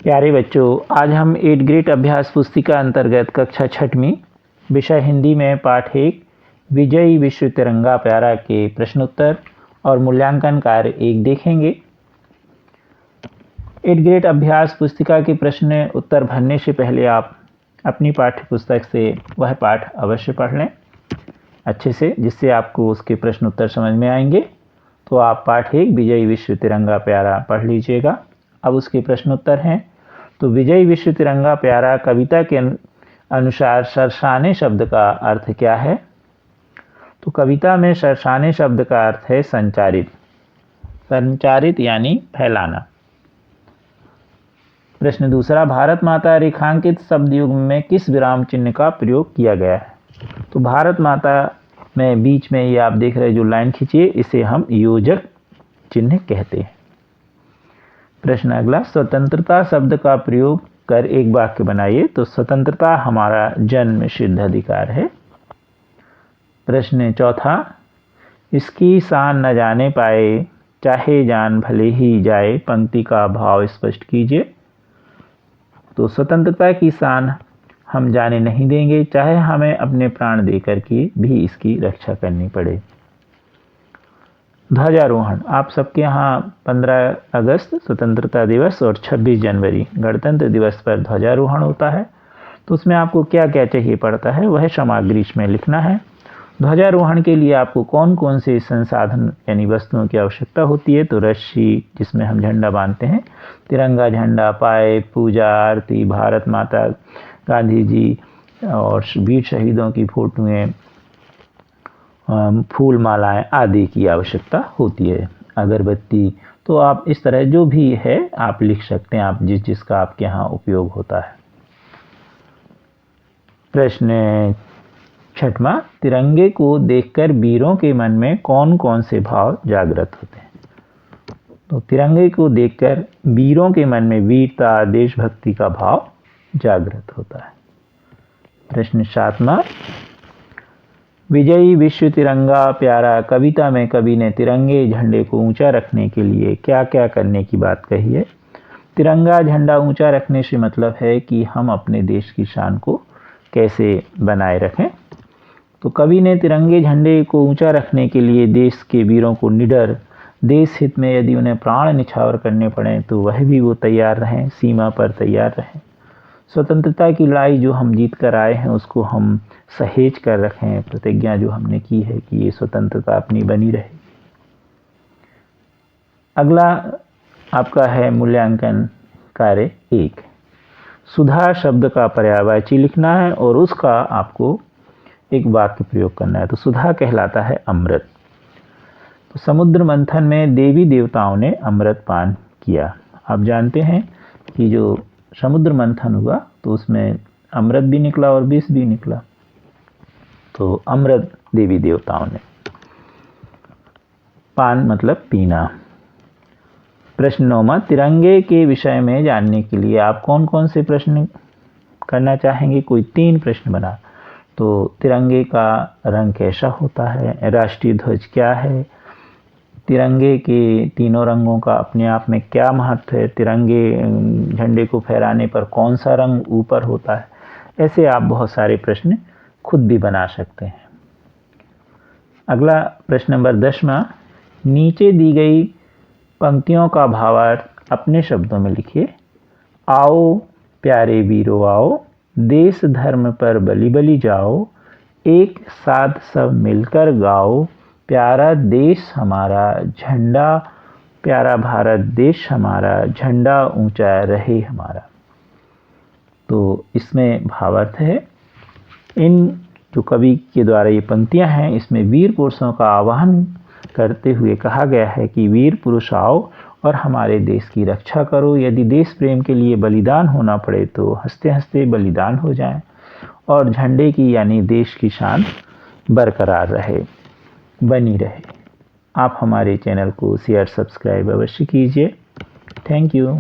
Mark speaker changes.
Speaker 1: प्यारे बच्चों, आज हम 8th ग्रेड अभ्यास पुस्तिका अंतर्गत कक्षा 6वीं विषय हिंदी में पाठ 1 विजयी विश्व तिरंगा प्यारा के प्रश्नोत्तर और मूल्यांकन कार्य 1 देखेंगे। 8th ग्रेड अभ्यास पुस्तिका के प्रश्न उत्तर भरने से पहले आप अपनी पाठ्य पुस्तक से वह पाठ अवश्य पढ़ लें अच्छे से, जिससे आपको उसके प्रश्न उत्तर समझ में आएंगे। तो आप पाठ 1 विजयी विश्व तिरंगा प्यारा पढ़ लीजिएगा। अब उसके प्रश्नोत्तर हैं। तो विजयी विश्व तिरंगा प्यारा कविता के अनुसार सरसाने शब्द का अर्थ क्या है? तो कविता में सरसाने शब्द का अर्थ है संचारित। संचारित यानी फैलाना। प्रश्न दूसरा, भारत माता रेखांकित शब्द युग्म में किस विराम चिन्ह का प्रयोग किया गया है? तो भारत माता में बीच में ये आप देख रहे जो लाइन खींची है, इसे हम योजक चिन्ह कहते हैं। प्रश्न अगला, स्वतंत्रता शब्द का प्रयोग कर एक वाक्य बनाइए। तो स्वतंत्रता हमारा जन्म सिद्ध अधिकार है। प्रश्न चौथा, इसकी शान न जाने पाए चाहे जान भले ही जाए, पंक्ति का भाव स्पष्ट कीजिए। तो स्वतंत्रता की शान हम जाने नहीं देंगे, चाहे हमें अपने प्राण देकर के भी इसकी रक्षा करनी पड़े। ध्वजारोहण, आप सबके यहाँ 15 अगस्त स्वतंत्रता दिवस और 26 जनवरी गणतंत्र दिवस पर ध्वजारोहण होता है। तो उसमें आपको क्या क्या चाहिए पड़ता है, वह सामग्री इसमें लिखना है। ध्वजारोहण के लिए आपको कौन कौन से संसाधन यानी वस्तुओं की आवश्यकता होती है? तो रस्सी जिसमें हम झंडा बांधते हैं, तिरंगा झंडा, पाइप, पूजा आरती, भारत माता, गांधी जी और वीर शहीदों की फोटोएं, फूल मालाएं आदि की आवश्यकता होती है। अगरबत्ती, तो आप इस तरह जो भी है आप लिख सकते हैं, आप जिसका आपके यहाँ उपयोग होता है। प्रश्न 6वां, तिरंगे को देखकर वीरों के मन में कौन कौन से भाव जागृत होते हैं? तो तिरंगे को देखकर वीरों के मन में वीरता, देशभक्ति का भाव जागृत होता है। प्रश्न 7वां, विजयी विश्व तिरंगा प्यारा कविता में कवि ने तिरंगे झंडे को ऊंचा रखने के लिए क्या क्या करने की बात कही है? तिरंगा झंडा ऊंचा रखने से मतलब है कि हम अपने देश की शान को कैसे बनाए रखें। तो कवि ने तिरंगे झंडे को ऊंचा रखने के लिए देश के वीरों को निडर, देश हित में यदि उन्हें प्राण निछावर करने पड़े तो वह भी वो तैयार रहें, सीमा पर तैयार रहें। स्वतंत्रता की लड़ाई जो हम जीत कर आए हैं उसको हम सहेज कर रखें, प्रतिज्ञा जो हमने की है कि ये स्वतंत्रता अपनी बनी रहे। अगला आपका है मूल्यांकन कार्य 1। सुधा शब्द का पर्यायवाची लिखना है और उसका आपको एक वाक्य प्रयोग करना है। तो सुधा कहलाता है अमृत। तो समुद्र मंथन में देवी देवताओं ने अमृत पान किया। आप जानते हैं कि जो समुद्र मंथन हुआ तो उसमें अमृत भी निकला और विष भी निकला। तो अमृत देवी देवताओं ने, पान मतलब पीना। प्रश्न 9वां, तिरंगे के विषय में जानने के लिए आप कौन कौन से प्रश्न करना चाहेंगे? कोई 3 प्रश्न बना। तो तिरंगे का रंग कैसा होता है? राष्ट्रीय ध्वज क्या है? तिरंगे के तीनों रंगों का अपने आप में क्या महत्व है? तिरंगे झंडे को फहराने पर कौन सा रंग ऊपर होता है? ऐसे आप बहुत सारे प्रश्न खुद भी बना सकते हैं। अगला प्रश्न नंबर 10वां, नीचे दी गई पंक्तियों का भावार्थ अपने शब्दों में लिखिए। आओ प्यारे वीरों आओ, देश धर्म पर बलि बलि जाओ, एक साथ सब मिलकर गाओ, प्यारा देश हमारा झंडा, प्यारा भारत देश हमारा झंडा ऊंचा रहे हमारा। तो इसमें भावार्थ है। इन जो कवि के द्वारा ये पंक्तियां हैं, इसमें वीर पुरुषों का आह्वान करते हुए कहा गया है कि वीर पुरुष आओ और हमारे देश की रक्षा करो। यदि देश प्रेम के लिए बलिदान होना पड़े तो हंसते हंसते बलिदान हो जाएं और झंडे की यानी देश की शान बरकरार रहे, बनी रहे। आप हमारे चैनल को शेयर सब्सक्राइब अवश्य कीजिए। Thank you.